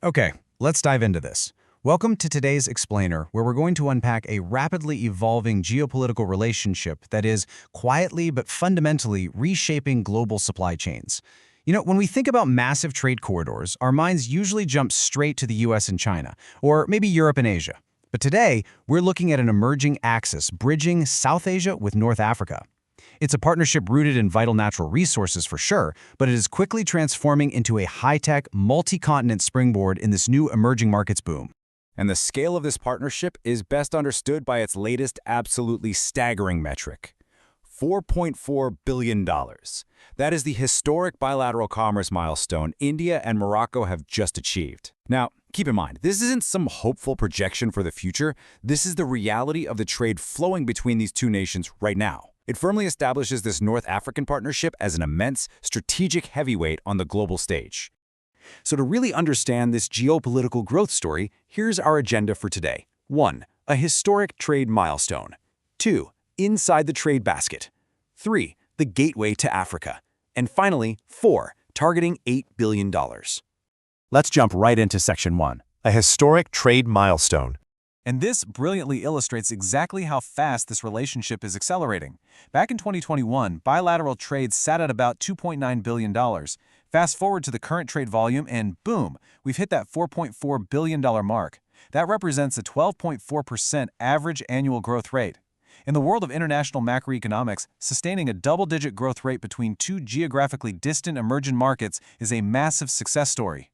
Okay, let's dive into this. Welcome to today's Explainer, where we're going to unpack a rapidly evolving geopolitical relationship that is quietly but fundamentally reshaping global supply chains. When we think about massive trade corridors, our minds usually jump straight to the US and China, or maybe Europe and Asia. But today, we're looking at an emerging axis bridging South Asia with North Africa. It's a partnership rooted in vital natural resources for sure, but it is quickly transforming into a high-tech, multi-continent springboard in this new emerging markets boom. And the scale of this partnership is best understood by its latest absolutely staggering metric: $4.4 billion. That is the historic bilateral commerce milestone India and Morocco have just achieved. Now, keep in mind, this isn't some hopeful projection for the future. This is the reality of the trade flowing between these two nations right now. It firmly establishes this North African partnership as an immense, strategic heavyweight on the global stage. So to really understand this geopolitical growth story, here's our agenda for today. 1. A historic trade milestone. 2. Inside the trade basket. 3. The gateway to Africa. And finally, 4. Targeting $8 billion. Let's jump right into Section 1, a historic trade milestone. And this brilliantly illustrates exactly how fast this relationship is accelerating. Back in 2021, bilateral trade sat at about $2.9 billion. Fast forward to the current trade volume and boom, we've hit that $4.4 billion mark. That represents a 12.4% average annual growth rate. In the world of international macroeconomics, sustaining a double-digit growth rate between two geographically distant emerging markets is a massive success story.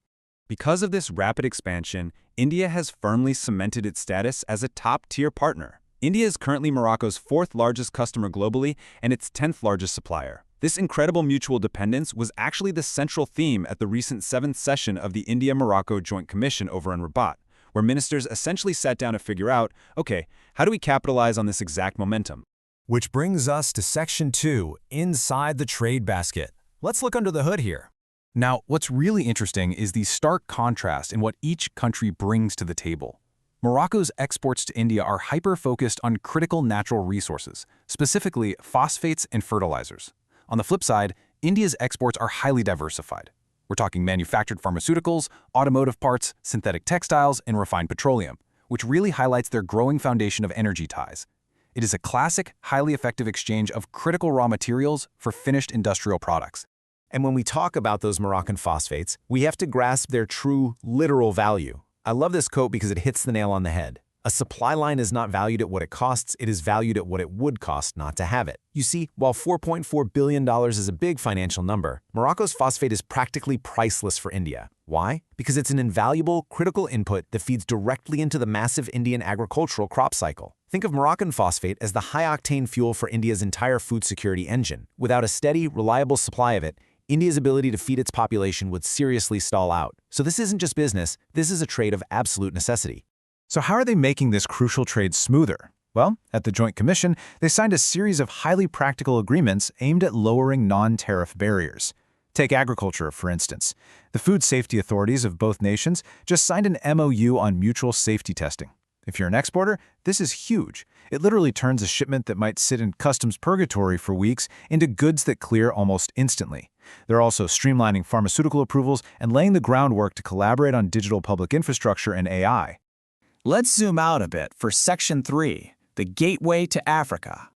Because of this rapid expansion, India has firmly cemented its status as a top-tier partner. India is currently Morocco's fourth largest customer globally and its 10th largest supplier. This incredible mutual dependence was actually the central theme at the recent 7th session of the India-Morocco Joint Commission over in Rabat, where ministers essentially sat down to figure out, okay, how do we capitalize on this exact momentum? Which brings us to Section 2, inside the trade basket. Let's look under the hood here. Now, what's really interesting is the stark contrast in what each country brings to the table. Morocco's exports to India are hyper-focused on critical natural resources, specifically phosphates and fertilizers. On the flip side, India's exports are highly diversified. We're talking manufactured pharmaceuticals, automotive parts, synthetic textiles, and refined petroleum, which really highlights their growing foundation of energy ties. It is a classic, highly effective exchange of critical raw materials for finished industrial products. And when we talk about those Moroccan phosphates, we have to grasp their true, literal value. I love this quote because it hits the nail on the head. A supply line is not valued at what it costs, it is valued at what it would cost not to have it. You see, while $4.4 billion is a big financial number, Morocco's phosphate is practically priceless for India. Why? Because it's an invaluable, critical input that feeds directly into the massive Indian agricultural crop cycle. Think of Moroccan phosphate as the high-octane fuel for India's entire food security engine. Without a steady, reliable supply of it, India's ability to feed its population would seriously stall out. So this isn't just business, this is a trade of absolute necessity. So how are they making this crucial trade smoother? Well, at the Joint Commission, they signed a series of highly practical agreements aimed at lowering non-tariff barriers. Take agriculture, for instance. The food safety authorities of both nations just signed an MOU on mutual safety testing. If you're an exporter, this is huge. It literally turns a shipment that might sit in customs purgatory for weeks into goods that clear almost instantly. They're also streamlining pharmaceutical approvals and laying the groundwork to collaborate on digital public infrastructure and AI. Let's zoom out a bit for Section 3, the gateway to Africa.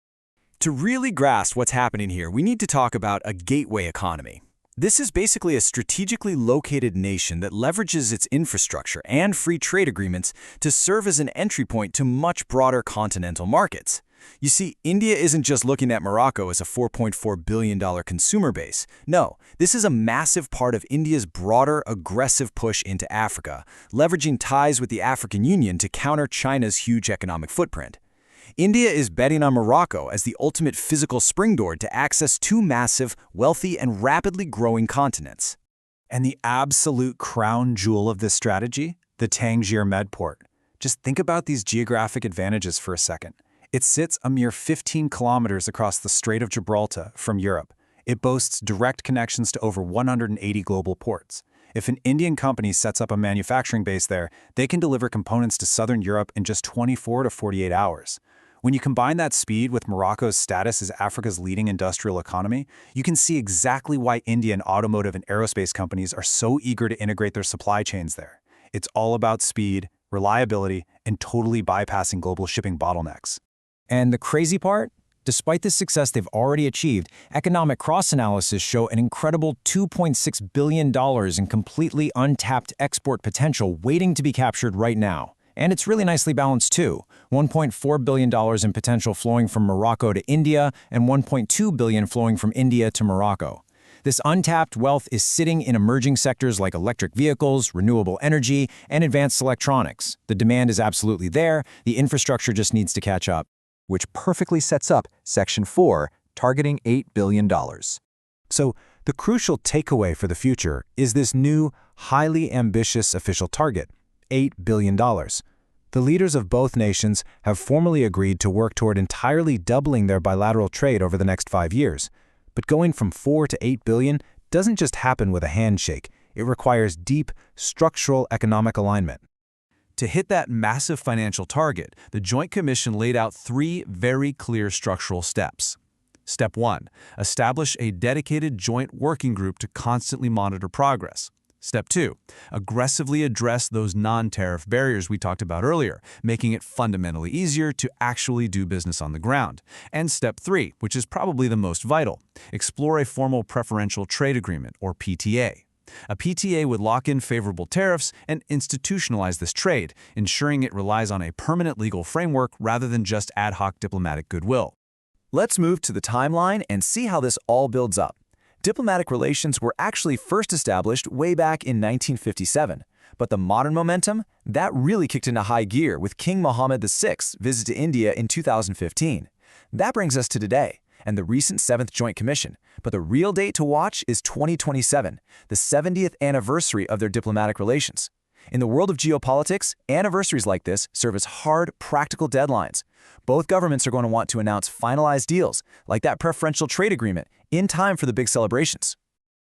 To really grasp what's happening here, we need to talk about a gateway economy. This is basically a strategically located nation that leverages its infrastructure and free trade agreements to serve as an entry point to much broader continental markets. You see, India isn't just looking at Morocco as a $4.4 billion consumer base. No, this is a massive part of India's broader, aggressive push into Africa, leveraging ties with the African Union to counter China's huge economic footprint. India is betting on Morocco as the ultimate physical springboard to access two massive, wealthy, and rapidly growing continents. And the absolute crown jewel of this strategy? The Tangier Medport. Just think about these geographic advantages for a second. It sits a mere 15 kilometers across the Strait of Gibraltar from Europe. It boasts direct connections to over 180 global ports. If an Indian company sets up a manufacturing base there, they can deliver components to Southern Europe in just 24 to 48 hours. When you combine that speed with Morocco's status as Africa's leading industrial economy, you can see exactly why Indian automotive and aerospace companies are so eager to integrate their supply chains there. It's all about speed, reliability, and totally bypassing global shipping bottlenecks. And the crazy part? Despite the success they've already achieved, economic cross-analysis show an incredible $2.6 billion in completely untapped export potential waiting to be captured right now. And it's really nicely balanced too. $1.4 billion in potential flowing from Morocco to India and $1.2 billion flowing from India to Morocco. This untapped wealth is sitting in emerging sectors like electric vehicles, renewable energy, and advanced electronics. The demand is absolutely there, the infrastructure just needs to catch up. Which perfectly sets up Section 4, targeting $8 billion. So, the crucial takeaway for the future is this new, highly ambitious official target, $8 billion. The leaders of both nations have formally agreed to work toward entirely doubling their bilateral trade over the next 5 years. But going from 4 to 8 billion doesn't just happen with a handshake. It requires deep, structural economic alignment. To hit that massive financial target, the Joint Commission laid out 3 very clear structural steps. Step 1. Establish a dedicated joint working group to constantly monitor progress. Step 2. Aggressively address those non-tariff barriers we talked about earlier, making it fundamentally easier to actually do business on the ground. And Step 3, which is probably the most vital, explore a formal preferential trade agreement, or PTA. A PTA would lock in favorable tariffs and institutionalize this trade, ensuring it relies on a permanent legal framework rather than just ad hoc diplomatic goodwill. Let's move to the timeline and see how this all builds up. Diplomatic relations were actually first established way back in 1957, but the modern momentum, that really kicked into high gear with King Mohammed VI's visit to India in 2015. That brings us to today and the recent 7th Joint Commission, but the real date to watch is 2027, the 70th anniversary of their diplomatic relations. In the world of geopolitics, anniversaries like this serve as hard, practical deadlines. Both governments are going to want to announce finalized deals, like that preferential trade agreement, in time for the big celebrations.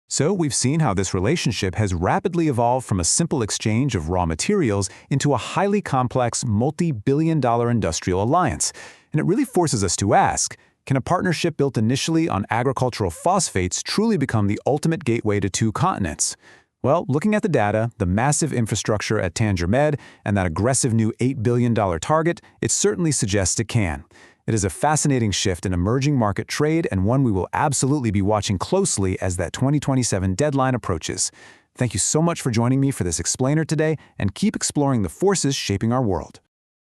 So we've seen how this relationship has rapidly evolved from a simple exchange of raw materials into a highly complex, multi-billion-dollar industrial alliance. And it really forces us to ask, can a partnership built initially on agricultural phosphates truly become the ultimate gateway to 2 continents? Well, looking at the data, the massive infrastructure at Tanger Med, and that aggressive new $8 billion target, it certainly suggests it can. It is a fascinating shift in emerging market trade and one we will absolutely be watching closely as that 2027 deadline approaches. Thank you so much for joining me for this explainer today, and keep exploring the forces shaping our world.